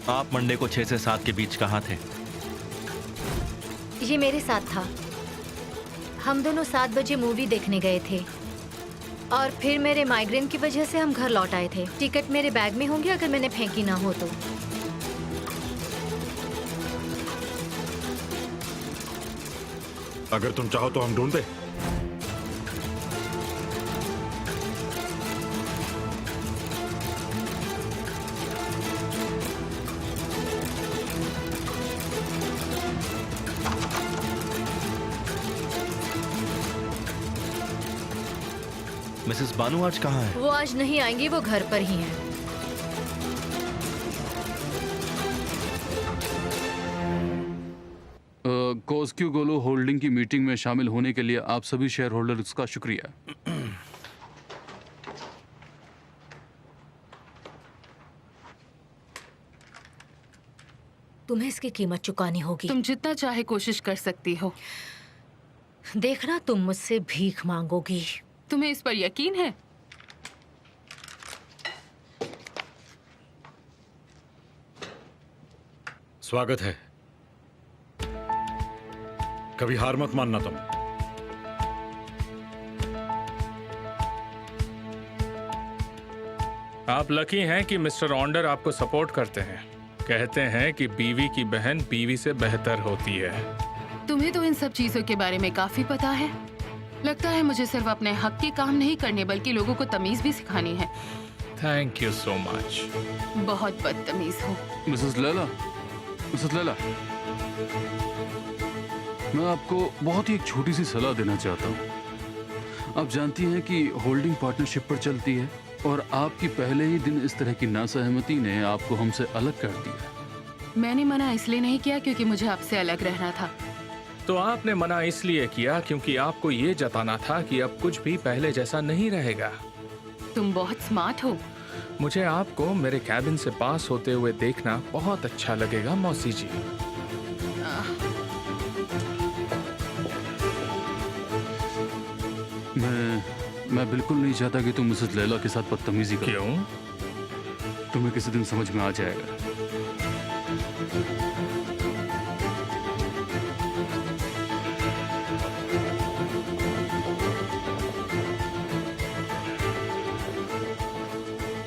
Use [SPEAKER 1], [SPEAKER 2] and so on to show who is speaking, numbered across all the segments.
[SPEAKER 1] आप मंडे को 6 से 7 के बीच कहाँ थे?
[SPEAKER 2] ये मेरे साथ था। हम दोनों 7 बजे मूवी देखने गए थे और फिर मेरे माइग्रेन की वजह से हम घर लौट आए थे। टिकट मेरे बैग में होंगे अगर मैंने फेंकी ना हो तो।
[SPEAKER 3] अगर तुम चाहो तो हम ढूंढ दें।
[SPEAKER 1] मिसेस बानू आज कहाँ है?
[SPEAKER 2] वो आज नहीं आएंगी, वो घर पर ही हैं।
[SPEAKER 4] कोस्क्यू गोलो होल्डिंग की मीटिंग में शामिल होने के लिए आप सभी शेयर होल्डर्स का शुक्रिया।
[SPEAKER 2] तुम्हें इसकी कीमत चुकानी होगी।
[SPEAKER 5] तुम जितना चाहे कोशिश कर सकती हो।
[SPEAKER 2] देखना तुम मुझसे भीख मांगोगी।
[SPEAKER 5] तुम्हें इस पर यकीन है?
[SPEAKER 3] स्वागत है। कभी हार मत मानना तुम।
[SPEAKER 6] आप लकी हैं कि मिस्टर ऑन्डर आपको सपोर्ट करते हैं। कहते हैं कि बीवी की बहन बीवी से बेहतर होती है।
[SPEAKER 5] तुम्हें तो इन सब चीजों के बारे में काफी पता है। लगता है मुझे सिर्फ अपने हक के काम नहीं करने बल्कि लोगों को तमीज भी सिखानी है।
[SPEAKER 6] Thank you so much.
[SPEAKER 5] बहुत बदतमीज हो।
[SPEAKER 4] मिसेस लैला, मैं आपको बहुत ही एक छोटी सी सलाह देना चाहता हूँ। आप जानती हैं कि होल्डिंग पार्टनरशिप पर चलती है और आपकी पहले ही दिन इस तरह की नासहमति ने आपको हमसे अलग कर दिया।
[SPEAKER 5] मैंने मना इसलिए नहीं किया क्योंकि मुझे आपसे अलग रहना था।
[SPEAKER 6] तो आपने मना इसलिए किया क्योंकि आपको ये जताना था कि अब कुछ भी पहले जैसा नहीं रहेगा।
[SPEAKER 5] तुम बहुत स्मार्ट हो।
[SPEAKER 6] मुझे आपको मेरे कैबिन से पास होते हुए देखना बहुत अच्छा लगेगा मौसी जी।
[SPEAKER 4] मैं बिल्कुल नहीं चाहता कि तुम मिसेस लैला के साथ बदतमीजी करो।
[SPEAKER 6] क्यों?
[SPEAKER 4] तुम्हें किसी दिन समझ में आ जाएगा।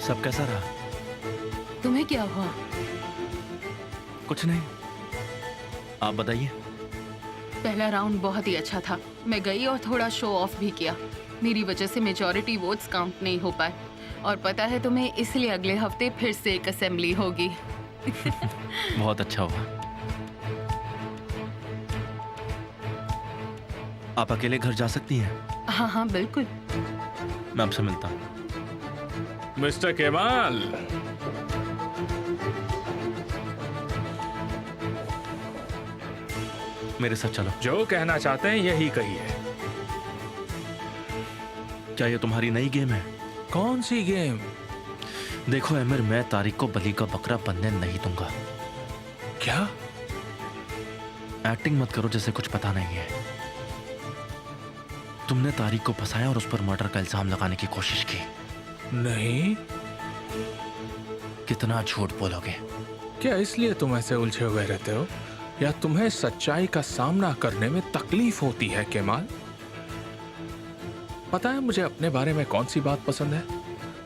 [SPEAKER 1] सब कैसा रहा?
[SPEAKER 5] तुम्हें क्या हुआ?
[SPEAKER 1] कुछ नहीं, आप बताइए।
[SPEAKER 5] पहला राउंड बहुत ही अच्छा था। मैं गई और थोड़ा शो ऑफ भी किया। मेरी वजह से मेजॉरिटी वोट्स काउंट नहीं हो पाए। और पता है तुम्हें, इसलिए अगले हफ्ते फिर से एक असेंबली होगी।
[SPEAKER 1] बहुत अच्छा हुआ। आप अकेले घर जा सकती हैं?
[SPEAKER 5] हाँ हाँ बिल्कुल।
[SPEAKER 1] मैं आपसे मिलता हूँ।
[SPEAKER 6] मिस्टर केमाल,
[SPEAKER 1] मेरे साथ चलो।
[SPEAKER 6] जो कहना चाहते हैं यही कहिए।
[SPEAKER 1] क्या ये तुम्हारी नई गेम है?
[SPEAKER 6] कौन सी गेम?
[SPEAKER 1] देखो अमीर, मैं तारिक को बलि का बकरा बनने नहीं दूंगा।
[SPEAKER 6] क्या?
[SPEAKER 1] एक्टिंग मत करो जैसे कुछ पता नहीं है। तुमने तारिक को फंसाया और उस पर मर्डर का इल्जाम लगाने की कोशिश की।
[SPEAKER 6] नहीं।
[SPEAKER 1] कितना झूठ बोलोगे?
[SPEAKER 6] क्या इसलिए तुम ऐसे उलझे हुए रहते हो, या तुम्हें सच्चाई का सामना करने में तकलीफ होती है केमाल? पता है मुझे अपने बारे में कौन सी बात पसंद है?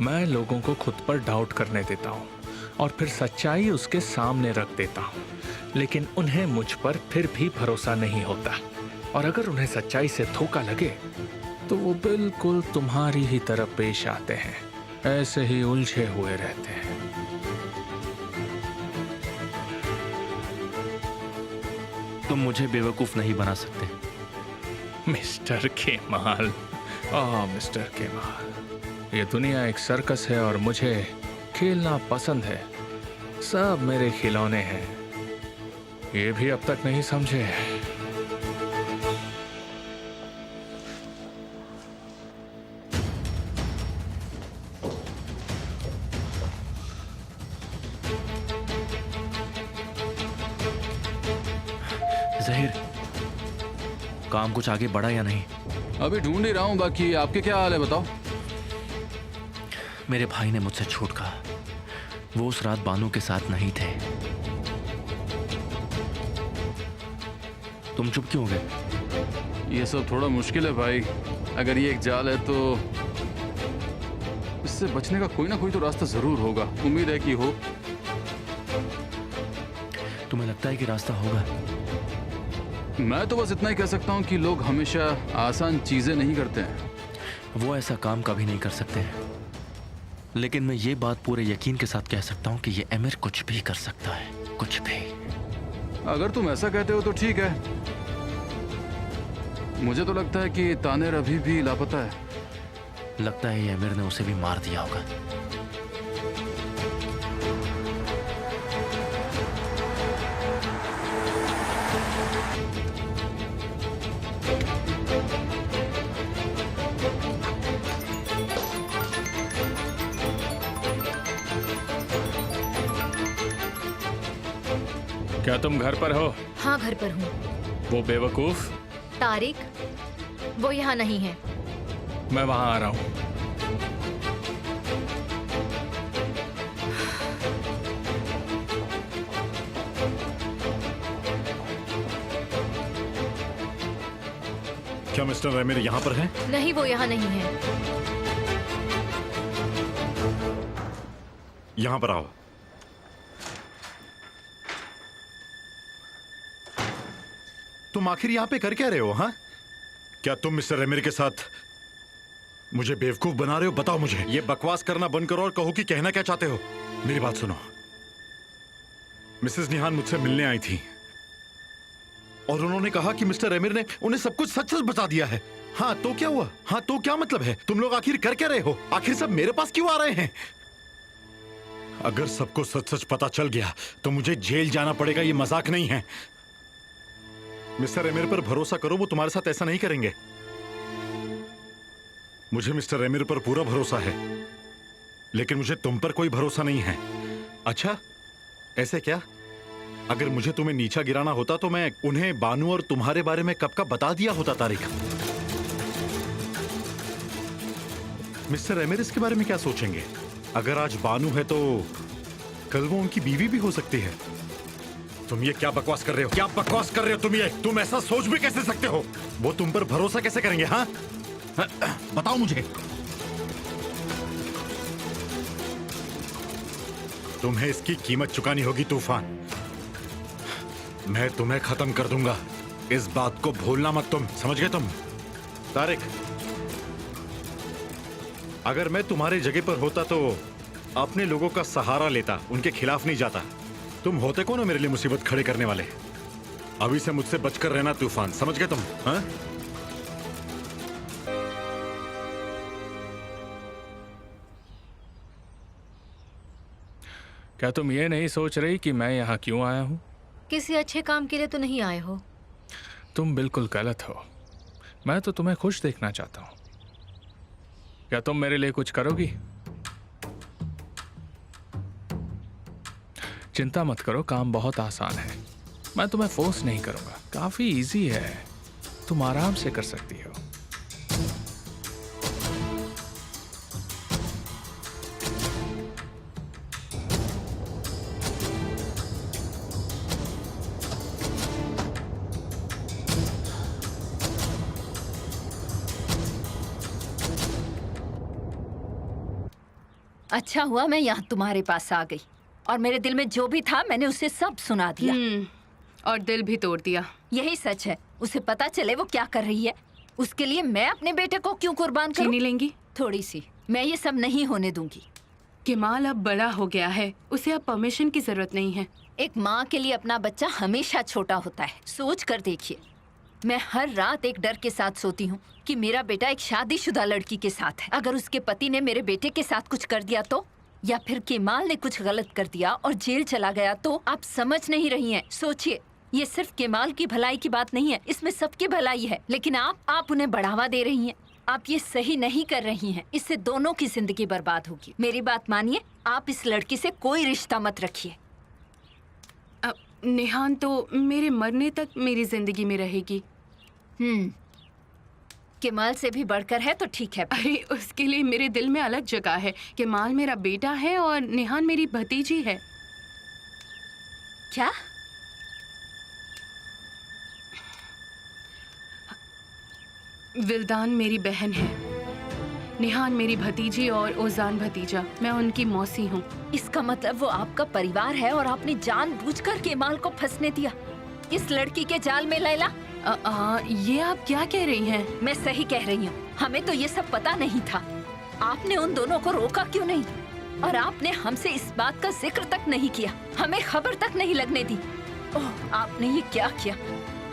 [SPEAKER 6] मैं लोगों को खुद पर डाउट करने देता हूँ और फिर सच्चाई उसके सामने रख देता हूँ, लेकिन उन्हें मुझ पर फिर भी भरोसा नहीं होता। और अगर उन्हें सच्चाई से धोखा लगे तो वो बिल्कुल तुम्हारी ही तरफ पेश आते हैं, ऐसे ही उलझे हुए रहते हैं।
[SPEAKER 1] तुम मुझे बेवकूफ नहीं बना सकते।
[SPEAKER 6] मिस्टर केमाल, मिस्टर केमाल, ये दुनिया एक सर्कस है और मुझे खेलना पसंद है। सब मेरे खिलौने हैं, ये भी अब तक नहीं समझे।
[SPEAKER 1] जहीर, काम कुछ आगे बढ़ा या नहीं?
[SPEAKER 4] अभी ढूंढ ही रहा हूँ। बाकी आपके क्या हाल है बताओ।
[SPEAKER 1] मेरे भाई ने मुझसे झूठ कहा। वो उस रात बानू के साथ नहीं थे। तुम चुप क्यों हो गए?
[SPEAKER 4] ये सब थोड़ा मुश्किल है भाई। अगर ये एक जाल है तो इससे बचने का कोई ना कोई तो रास्ता जरूर होगा। उम्मीद है कि हो।
[SPEAKER 1] तुम्हें लगता है कि रास्ता होगा?
[SPEAKER 4] मैं तो बस इतना ही कह सकता हूँ कि लोग हमेशा आसान चीजें नहीं करते हैं।
[SPEAKER 1] वो ऐसा काम कभी नहीं कर सकते हैं, लेकिन मैं ये बात पूरे यकीन के साथ कह सकता हूँ कि ये एमिर कुछ भी कर सकता है, कुछ भी।
[SPEAKER 4] अगर तुम ऐसा कहते हो तो ठीक है। मुझे तो लगता है कि तानेर अभी भी लापता है।
[SPEAKER 1] लगता है ये एमिर ने उसे भी मार दिया होगा।
[SPEAKER 6] क्या तुम घर पर हो?
[SPEAKER 2] हाँ, घर पर हूँ।
[SPEAKER 6] वो बेवकूफ?
[SPEAKER 2] तारिक, वो यहाँ नहीं है।
[SPEAKER 6] मैं वहां आ रहा हूँ।
[SPEAKER 3] क्या मिस्टर एमिर यहाँ पर हैं?
[SPEAKER 2] नहीं, वो यहाँ नहीं है।
[SPEAKER 3] यहाँ पर आओ। तुम आखिर यहाँ पे कर क्या रहे हो? हाँ, क्या तुम मिस्टर एमिर के साथ मुझे बेवकूफ बना रहे हो? बताओ मुझे। ये बकवास करना बंद करो और कहो कि कहना क्या चाहते हो। मेरी बात सुनो। मिसेस निहान मुझसे मिलने आई थी और उन्होंने कहा कि मिस्टर एमिर ने उन्हें सब कुछ सच सच बता दिया है। हाँ तो क्या हुआ? हाँ तो क्या मतलब है? तुम लोग आखिर कर क्या रहे हो? आखिर सब मेरे पास क्यों आ रहे हैं? अगर सबको सच सच पता चल गया तो मुझे जेल जाना पड़ेगा। ये मजाक नहीं है। मिस्टर एमिर पर भरोसा करो, वो तुम्हारे साथ ऐसा नहीं करेंगे। मुझे मिस्टर एमिर पर पूरा भरोसा है, लेकिन मुझे तुम पर कोई भरोसा नहीं है। अच्छा, ऐसे क्या? अगर मुझे तुम्हें नीचा गिराना होता तो मैं उन्हें बानू और तुम्हारे बारे में कब का बता दिया होता। तारिक, मिस्टर एमिर इसके बारे में क्या सोचेंगे? अगर आज बानू है तो कल वो उनकी बीवी भी हो सकती है। तुम ये क्या बकवास कर रहे हो? क्या बकवास कर रहे हो तुम? ये तुम ऐसा सोच भी कैसे सकते हो? वो तुम पर भरोसा कैसे करेंगे? हाँ, बताओ मुझे। तुम्हें इसकी कीमत चुकानी होगी तूफान। मैं तुम्हें खत्म कर दूंगा। इस बात को भूलना मत। तुम समझ गए? तुम तारिक, अगर मैं तुम्हारी जगह पर होता तो अपने लोगों का सहारा लेता, उनके खिलाफ नहीं जाता। तुम होते कौन हो मेरे लिए मुसीबत खड़े करने वाले? अभी से मुझसे बचकर रहना तूफान। समझ गए तुम? हाँ?
[SPEAKER 6] क्या तुम ये नहीं सोच रही कि मैं यहाँ क्यों आया हूँ?
[SPEAKER 2] किसी अच्छे काम के लिए तो नहीं आए हो।
[SPEAKER 6] तुम बिल्कुल गलत हो। मैं तो तुम्हें खुश देखना चाहता हूँ। क्या तुम मेरे लिए कुछ करोगी? चिंता मत करो, काम बहुत आसान है। मैं तुम्हें फोर्स नहीं करूंगा। काफी इजी है, तुम आराम से कर सकती हो।
[SPEAKER 7] अच्छा हुआ मैं यहाँ तुम्हारे पास आ गई और मेरे दिल में जो भी था मैंने उसे सब सुना दिया।
[SPEAKER 5] और दिल भी तोड़ दिया।
[SPEAKER 7] यही सच है। उसे पता चले वो क्या कर रही है। उसके लिए मैं अपने बेटे को क्यों कुर्बान करूं?
[SPEAKER 5] चीनी लेंगी?
[SPEAKER 7] थोड़ी सी। मैं ये सब नहीं होने दूंगी।
[SPEAKER 5] केमाल अब बड़ा हो गया है, उसे अब परमिशन की जरूरत नहीं है।
[SPEAKER 7] एक माँ के लिए अपना बच्चा हमेशा छोटा होता है। सोच कर देखिए, मैं हर रात एक डर के साथ सोती हूँ कि मेरा बेटा एक शादीशुदा लड़की के साथ है। अगर उसके पति ने मेरे बेटे के साथ कुछ कर दिया तो, या फिर केमाल ने कुछ गलत कर दिया और जेल चला गया तो? आप समझ नहीं रही हैं। सोचिए, ये सिर्फ केमाल की भलाई की बात नहीं है, इसमें सबकी भलाई है। लेकिन आप उन्हें बढ़ावा दे रही हैं। आप ये सही नहीं कर रही हैं। इससे दोनों की जिंदगी बर्बाद होगी। मेरी बात मानिए, आप इस लड़की से कोई रिश्ता मत रखिए।
[SPEAKER 5] निहान तो मेरे मरने तक मेरी जिंदगी में रहेगी।
[SPEAKER 7] केमाल से भी बढ़कर है तो ठीक है।
[SPEAKER 5] अरे उसके लिए मेरे दिल में अलग जगह है। केमाल मेरा बेटा है और निहान मेरी भतीजी है।
[SPEAKER 7] क्या?
[SPEAKER 5] विल्दान मेरी बहन है, निहान मेरी भतीजी और ओजान भतीजा। मैं उनकी मौसी हूँ।
[SPEAKER 7] इसका मतलब वो आपका परिवार है और आपने जानबूझकर केमाल को फंसने दिया इस लड़की के जाल में। लैला,
[SPEAKER 5] ये आप क्या कह रही हैं?
[SPEAKER 7] मैं सही कह रही हूँ। हमें तो ये सब पता नहीं था। आपने उन दोनों को रोका क्यों नहीं? और आपने हमसे इस बात का जिक्र तक नहीं किया, हमें खबर तक नहीं लगने दी। ओह, आपने ये क्या किया?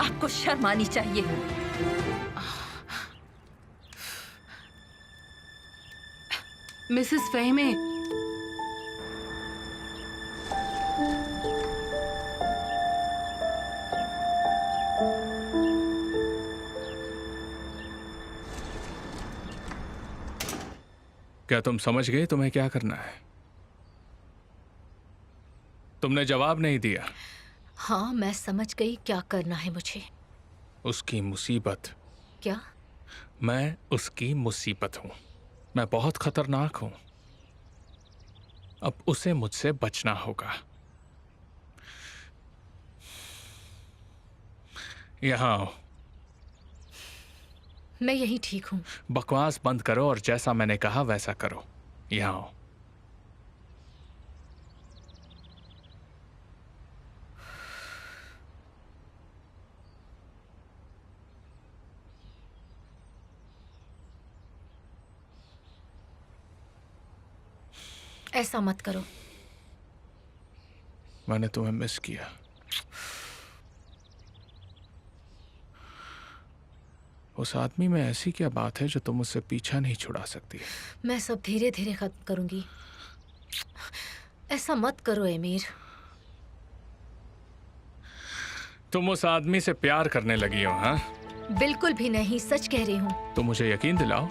[SPEAKER 7] आपको शर्म आनी चाहिए।
[SPEAKER 5] मिसेस फहीमे,
[SPEAKER 6] क्या तुम समझ गए तुम्हें क्या करना है? तुमने जवाब नहीं दिया।
[SPEAKER 2] हाँ, मैं समझ गई क्या करना है मुझे।
[SPEAKER 6] उसकी मुसीबत।
[SPEAKER 2] क्या?
[SPEAKER 6] मैं उसकी मुसीबत हूं। मैं बहुत खतरनाक हूं। अब उसे मुझसे बचना होगा। यहां आओ।
[SPEAKER 2] मैं यही ठीक हूँ।
[SPEAKER 6] बकवास बंद करो और जैसा मैंने कहा वैसा करो। यहां आओ।
[SPEAKER 2] ऐसा मत करो।
[SPEAKER 6] मैंने तुम्हें मिस किया। उस आदमी में ऐसी क्या बात है जो तुम उससे पीछा नहीं छुड़ा सकती?
[SPEAKER 2] मैं सब धीरे धीरे खत्म करूंगी। ऐसा मत करो एमीर।
[SPEAKER 6] तुम उस आदमी से प्यार करने लगी हो? हाँ,
[SPEAKER 2] बिल्कुल भी नहीं, सच कह रही हूँ।
[SPEAKER 6] तो मुझे यकीन दिलाओ।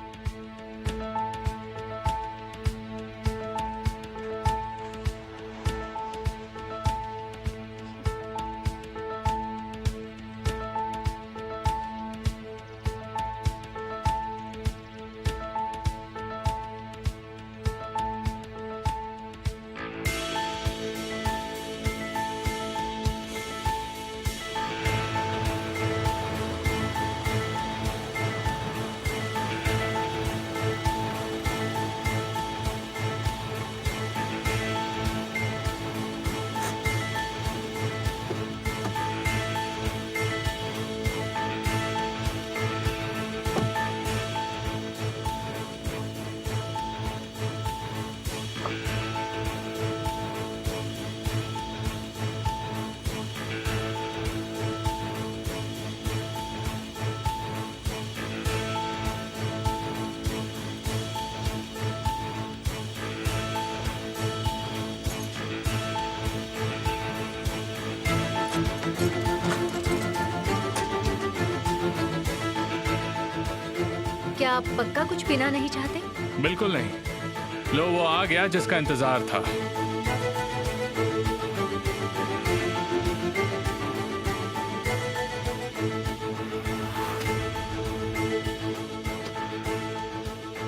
[SPEAKER 2] क्या आप पक्का कुछ पीना नहीं चाहते?
[SPEAKER 6] बिल्कुल नहीं। लो, वो आ गया जिसका इंतजार था।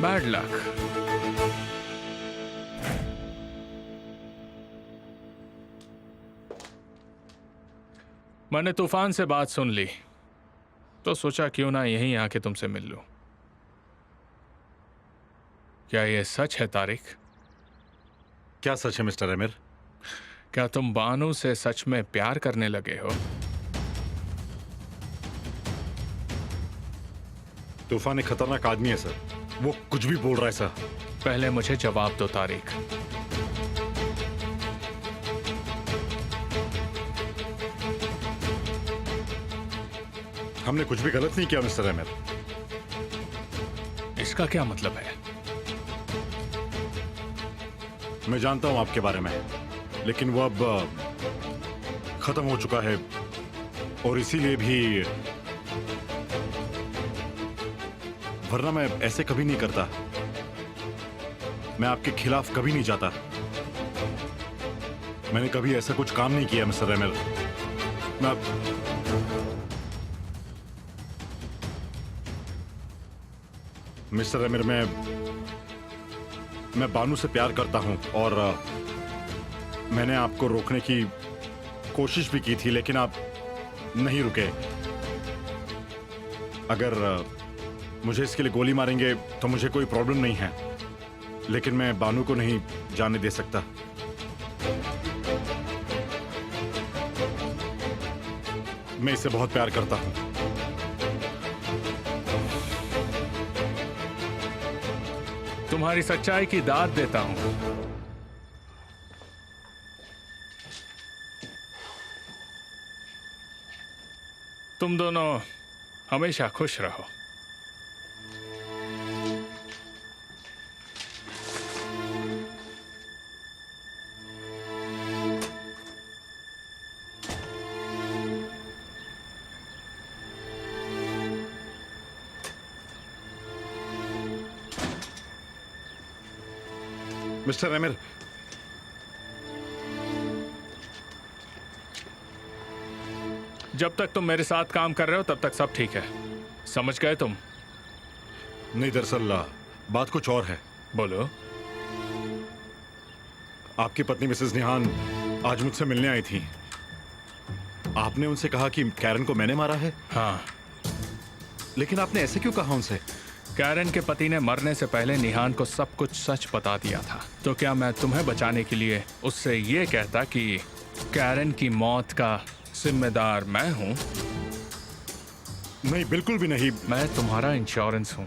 [SPEAKER 6] Bad luck. मैंने तूफान से बात सुन ली तो सोचा क्यों ना यहीं आके तुमसे मिल लूं। क्या ये सच है तारिक?
[SPEAKER 3] क्या सच है मिस्टर एमिर?
[SPEAKER 6] क्या तुम बानू से सच में प्यार करने लगे हो?
[SPEAKER 3] तूफान एक खतरनाक आदमी है सर। वो कुछ भी बोल रहा है सर।
[SPEAKER 6] पहले मुझे जवाब दो तारिक।
[SPEAKER 3] हमने कुछ भी गलत नहीं किया मिस्टर एमिर।
[SPEAKER 6] इसका क्या मतलब है?
[SPEAKER 3] मैं जानता हूं आपके बारे में, लेकिन वो अब खत्म हो चुका है और इसीलिए भी, वरना मैं ऐसे कभी नहीं करता। मैं आपके खिलाफ कभी नहीं जाता। मैंने कभी ऐसा कुछ काम नहीं किया मिस्टर एमिर। मिस्टर अमीर, मैं बानू से प्यार करता हूं और मैंने आपको रोकने की कोशिश भी की थी, लेकिन आप नहीं रुके। अगर मुझे इसके लिए गोली मारेंगे तो मुझे कोई प्रॉब्लम नहीं है, लेकिन मैं बानू को नहीं जाने दे सकता। मैं इसे बहुत प्यार करता हूं।
[SPEAKER 6] तुम्हारी सच्चाई की दाद देता हूं। तुम दोनों हमेशा खुश रहो।
[SPEAKER 3] मिस्टर अमीर,
[SPEAKER 6] जब तक तुम मेरे साथ काम कर रहे हो तब तक सब ठीक है, समझ गए तुम?
[SPEAKER 3] नहीं, दरअसल बात कुछ और है।
[SPEAKER 6] बोलो।
[SPEAKER 3] आपकी पत्नी मिसेस निहान आज मुझसे मिलने आई थी। आपने उनसे कहा कि कैरन को मैंने मारा है,
[SPEAKER 6] हाँ।
[SPEAKER 3] लेकिन आपने ऐसे क्यों कहा उनसे?
[SPEAKER 6] कैरन के पति ने मरने से पहले निहान को सब कुछ सच बता दिया था। तो क्या मैं तुम्हें बचाने के लिए उससे ये कहता कि कैरन की मौत का जिम्मेदार मैं हूं?
[SPEAKER 3] नहीं, बिल्कुल भी नहीं।
[SPEAKER 6] मैं तुम्हारा इंश्योरेंस हूं,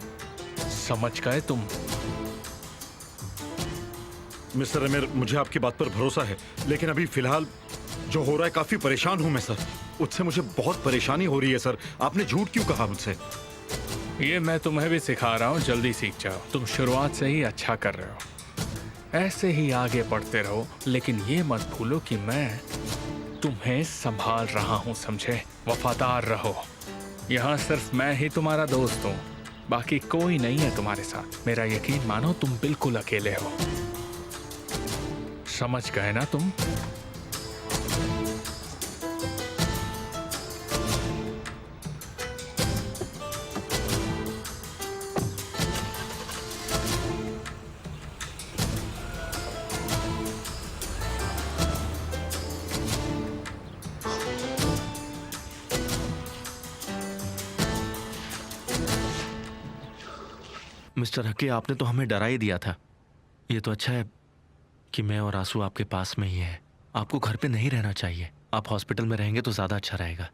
[SPEAKER 6] समझ गए तुम?
[SPEAKER 3] मिस्टर अमीर, मुझे आपकी बात पर भरोसा है, लेकिन अभी फिलहाल जो हो रहा है काफी परेशान हूं मैं सर। उससे मुझे बहुत परेशानी हो रही है सर। आपने झूठ क्यों कहा मुझसे?
[SPEAKER 6] ये मैं तुम्हें भी सिखा रहा हूँ, जल्दी सीख जाओ। तुम शुरुआत से ही अच्छा कर रहे हो, ऐसे ही आगे बढ़ते रहो, लेकिन ये मत भूलो कि मैं तुम्हें संभाल रहा हूँ, समझे? वफादार रहो। यहाँ सिर्फ मैं ही तुम्हारा दोस्त हूँ, बाकी कोई नहीं है तुम्हारे साथ। मेरा यकीन मानो, तुम बिल्कुल अकेले हो। समझ गए ना तुम?
[SPEAKER 1] मिस्टर हकी, आपने तो हमें डरा ही दिया था। ये तो अच्छा है कि मैं और आंसू आपके पास में ही है। आपको घर पे नहीं रहना चाहिए। आप हॉस्पिटल में रहेंगे तो ज्यादा अच्छा रहेगा।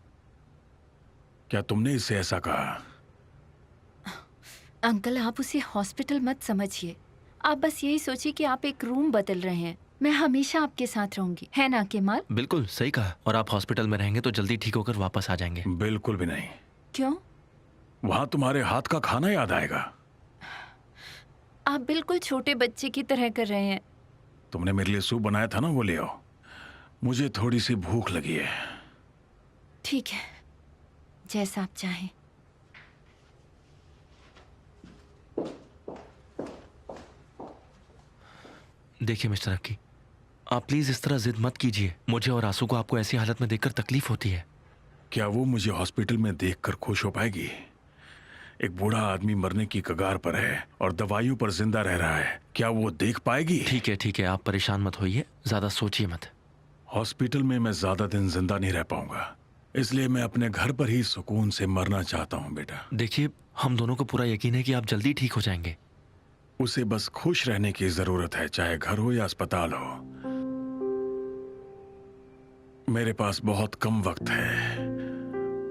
[SPEAKER 8] क्या तुमने इससे ऐसा कहा?
[SPEAKER 7] अंकल, आप उसे हॉस्पिटल मत समझिए। आप बस यही सोचिए कि आप एक रूम बदल रहे हैं। मैं हमेशा आपके साथ रहूंगी, है ना केमाल?
[SPEAKER 1] बिल्कुल सही कहा। और आप हॉस्पिटल में रहेंगे तो जल्दी ठीक होकर वापस आ जाएंगे।
[SPEAKER 8] बिल्कुल भी नहीं।
[SPEAKER 7] क्यों?
[SPEAKER 8] वहां तुम्हारे हाथ का खाना याद आएगा।
[SPEAKER 7] आप बिल्कुल छोटे बच्चे की तरह कर रहे हैं।
[SPEAKER 8] तुमने मेरे लिए सूप बनाया था ना, वो ले आओ। मुझे थोड़ी सी भूख लगी है।
[SPEAKER 7] ठीक है, जैसा आप चाहें।
[SPEAKER 1] देखिए मिस्टर हकी, आप प्लीज इस तरह जिद मत कीजिए। मुझे और आंसू को आपको ऐसी हालत में देखकर तकलीफ होती है।
[SPEAKER 8] क्या वो मुझे हॉस्पिटल में देखकर खुश हो पाएगी? एक बूढ़ा आदमी मरने की कगार पर है और दवाइयों पर जिंदा रह रहा है। क्या वो देख पाएगी?
[SPEAKER 1] ठीक है, आप परेशान मत होइए, ज्यादा सोचिए मत।
[SPEAKER 8] हॉस्पिटल में मैं ज्यादा दिन जिंदा नहीं रह पाऊंगा, इसलिए मैं अपने घर पर ही सुकून से मरना चाहता हूँ बेटा।
[SPEAKER 1] देखिए, हम दोनों को पूरा यकीन है कि आप जल्दी ठीक हो जाएंगे।
[SPEAKER 8] उसे बस खुश रहने की जरूरत है, चाहे घर हो या अस्पताल हो। मेरे पास बहुत कम वक्त है।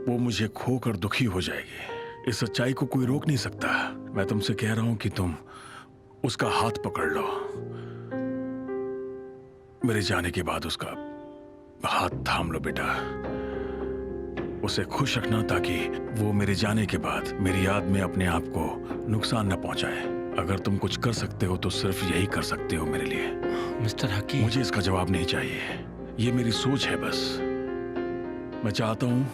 [SPEAKER 8] वो मुझे खोकर दुखी हो जाएगी। इस सच्चाई को कोई रोक नहीं सकता। मैं तुमसे कह रहा हूं कि तुम उसका हाथ पकड़ लो। मेरे जाने के बाद उसका हाथ थाम लो बेटा। उसे खुश रखना ताकि वो मेरे जाने के बाद मेरी याद में अपने आप को नुकसान न पहुंचाए। अगर तुम कुछ कर सकते हो तो सिर्फ यही कर सकते हो मेरे लिए।
[SPEAKER 1] मिस्टर हकी,
[SPEAKER 8] मुझे इसका जवाब नहीं चाहिए, ये मेरी सोच है बस। मैं चाहता हूं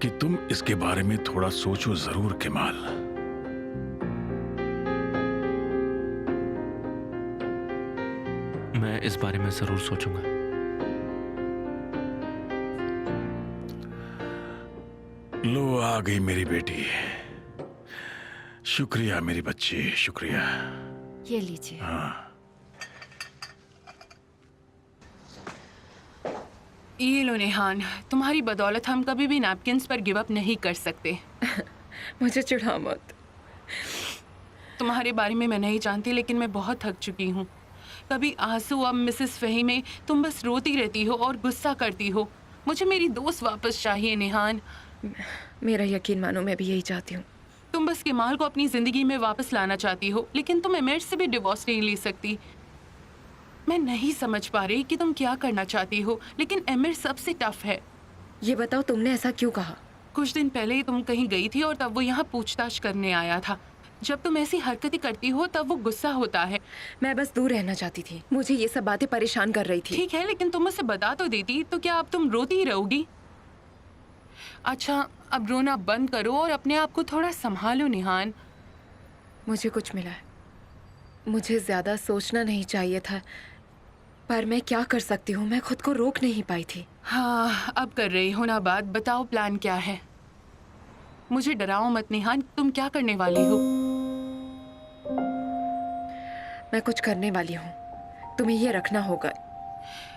[SPEAKER 8] कि तुम इसके बारे में थोड़ा सोचो जरूर केमाल।
[SPEAKER 1] मैं इस बारे में जरूर सोचूंगा।
[SPEAKER 8] लो, आ गई मेरी बेटी। शुक्रिया मेरी बच्ची, शुक्रिया।
[SPEAKER 7] ये लीजिए।
[SPEAKER 8] हाँ,
[SPEAKER 5] ये लो नेहान, तुम्हारी बदौलत हम कभी भी नैपकिन्स पर गिव अप नहीं कर सकते।
[SPEAKER 9] मुझे चिढ़ा मत।
[SPEAKER 5] तुम्हारे बारे में मैं नहीं जानती, लेकिन मैं बहुत थक चुकी हूँ। कभी आंसू, अब मिसेस फहीमे, तुम बस रोती रहती हो और गुस्सा करती हो। मुझे मेरी दोस्त वापस चाहिए नेहान।
[SPEAKER 9] मेरा यकीन मानो, मैं भी यही चाहती हूँ।
[SPEAKER 5] तुम बस केमाल को अपनी जिंदगी में वापस लाना चाहती हो, लेकिन तुम एमिर से भी डिवोर्स नहीं ले सकती। मैं नहीं समझ पा रही कि तुम क्या करना चाहती हो, लेकिन एमिर सबसे टफ है।
[SPEAKER 9] ये बताओ, तुमने ऐसा क्यों कहा?
[SPEAKER 5] कुछ दिन पहले ही तुम कहीं गई थी और तब वो यहाँ पूछताछ करने आया था। जब तुम ऐसी हरकतें करती हो तब वो गुस्सा होता है।
[SPEAKER 9] मैं बस दूर रहना चाहती थी। मुझे ये सब बातें परेशान कर रही थी।
[SPEAKER 5] ठीक है, लेकिन तुम मुझसे बता तो देती, तो क्या अब तुम रोती ही रहोगी? अच्छा, अब रोना बंद करो और अपने आप को थोड़ा संभालो निहान।
[SPEAKER 9] मुझे कुछ मिला है। मुझे ज्यादा सोचना नहीं चाहिए था, पर मैं क्या कर सकती हूँ, मैं खुद को रोक नहीं पाई थी।
[SPEAKER 5] हाँ, अब कर रही हो ना बात। बताओ प्लान क्या है? मुझे डराओ मत निहान, तुम क्या करने वाली हो?
[SPEAKER 9] मैं कुछ करने वाली हूँ, तुम्हें ये रखना होगा,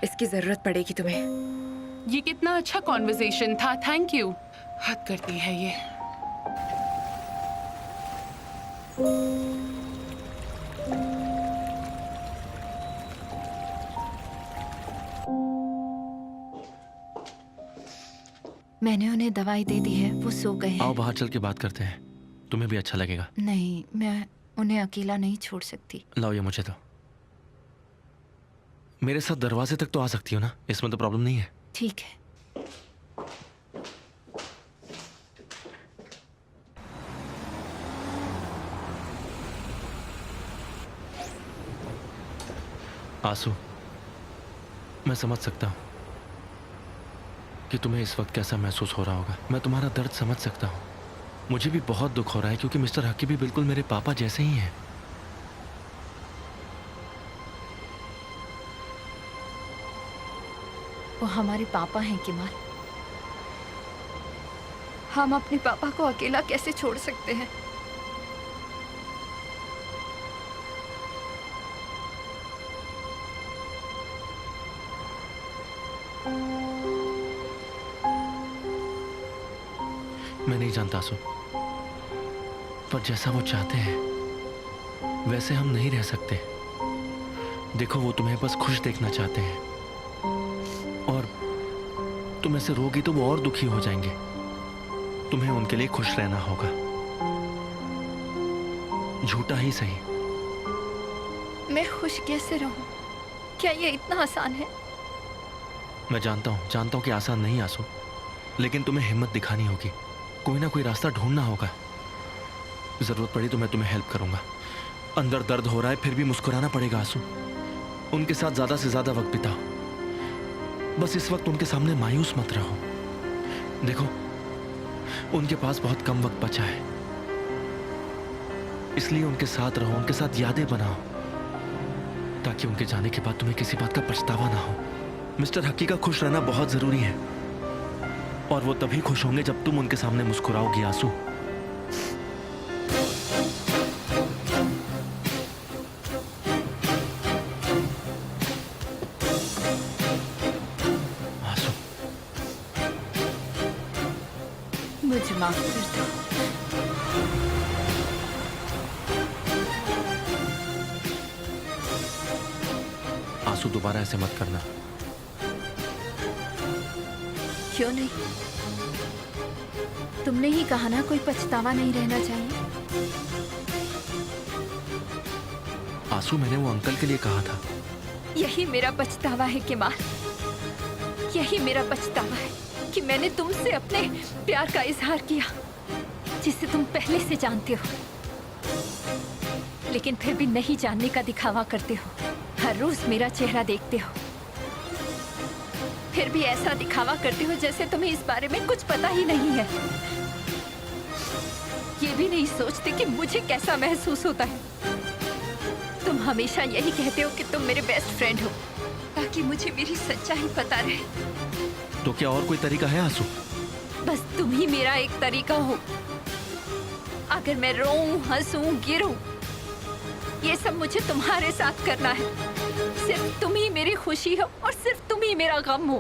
[SPEAKER 9] इसकी जरूरत पड़ेगी तुम्हें।
[SPEAKER 5] ये कितना अच्छा कॉन्वर्सेशन था, थैंक यू। हद करती है ये।
[SPEAKER 2] मैंने उन्हें दवाई दे दी है, वो सो गए
[SPEAKER 1] आओ
[SPEAKER 2] हैं।
[SPEAKER 1] बाहर चल के बात करते हैं, तुम्हें भी अच्छा लगेगा।
[SPEAKER 2] नहीं, मैं उन्हें अकेला नहीं छोड़ सकती।
[SPEAKER 1] लाओ ये मुझे दो। मेरे साथ दरवाजे तक तो आ सकती हो ना, इसमें तो प्रॉब्लम नहीं है।
[SPEAKER 2] ठीक है।
[SPEAKER 1] आंसू, मैं समझ सकता हूँ कि तुम्हें इस वक्त कैसा महसूस हो रहा होगा। मैं तुम्हारा दर्द समझ सकता हूँ। मुझे भी बहुत दुख हो रहा है, क्योंकि मिस्टर हकी भी बिल्कुल मेरे पापा जैसे ही हैं।
[SPEAKER 2] वो हमारे पापा हैं केमाल। हम अपने पापा को अकेला कैसे छोड़ सकते हैं?
[SPEAKER 1] मैं नहीं जानता आंसू, पर जैसा वो चाहते हैं वैसे हम नहीं रह सकते। देखो, वो तुम्हें बस खुश देखना चाहते हैं, और तुम ऐसे रोगी तो वो और दुखी हो जाएंगे। तुम्हें उनके लिए खुश रहना होगा, झूठा ही सही।
[SPEAKER 2] मैं खुश कैसे रहूं? क्या ये इतना आसान है?
[SPEAKER 1] मैं जानता हूं कि आसान नहीं आंसू, लेकिन तुम्हें हिम्मत दिखानी होगी। कोई ना कोई रास्ता ढूंढना होगा। जरूरत पड़ी तो मैं तुम्हें हेल्प करूंगा। अंदर दर्द हो रहा है, फिर भी मुस्कुराना पड़ेगा आंसू। उनके साथ ज्यादा से ज्यादा वक्त बिताओ। बस इस वक्त उनके सामने मायूस मत रहो। देखो, उनके पास बहुत कम वक्त बचा है, इसलिए उनके साथ रहो, उनके साथ यादें बनाओ, ताकि उनके जाने के बाद तुम्हें किसी बात का पछतावा ना हो। मिस्टर हकी का खुश रहना बहुत जरूरी है, और वो तभी खुश होंगे जब तुम उनके सामने मुस्कुराओगी आंसू। आंसू,
[SPEAKER 2] मुझे माफ कर दो।
[SPEAKER 1] आंसू, दोबारा ऐसे मत करना।
[SPEAKER 2] क्यों नहीं? तुमने ही कहा ना, कोई पछतावा नहीं रहना चाहिए।
[SPEAKER 1] आंसू, मैंने वो अंकल के लिए कहा था।
[SPEAKER 2] यही मेरा पछतावा है केमाल। यही मेरा पछतावा है कि मैंने तुमसे अपने प्यार का इजहार किया, जिसे तुम पहले से जानते हो, लेकिन फिर भी नहीं जानने का दिखावा करते हो। हर रोज मेरा चेहरा देखते हो, फिर भी ऐसा दिखावा करते हो जैसे तुम्हें इस बारे में कुछ पता ही नहीं है। ये भी नहीं सोचते कि मुझे कैसा महसूस होता है। तुम हमेशा यही कहते हो कि तुम मेरे बेस्ट फ्रेंड हो, ताकि मुझे मेरी सच्चाई पता रहे।
[SPEAKER 1] तो क्या और कोई तरीका है आंसू?
[SPEAKER 2] बस तुम ही मेरा एक तरीका हो।
[SPEAKER 7] अगर मैं रोऊं, हंसूं, गिरूं, ये सब मुझे तुम्हारे साथ करना है। सिर्फ तुम ही मेरी खुशी हो और सिर्फ तुम ही मेरा गम हो।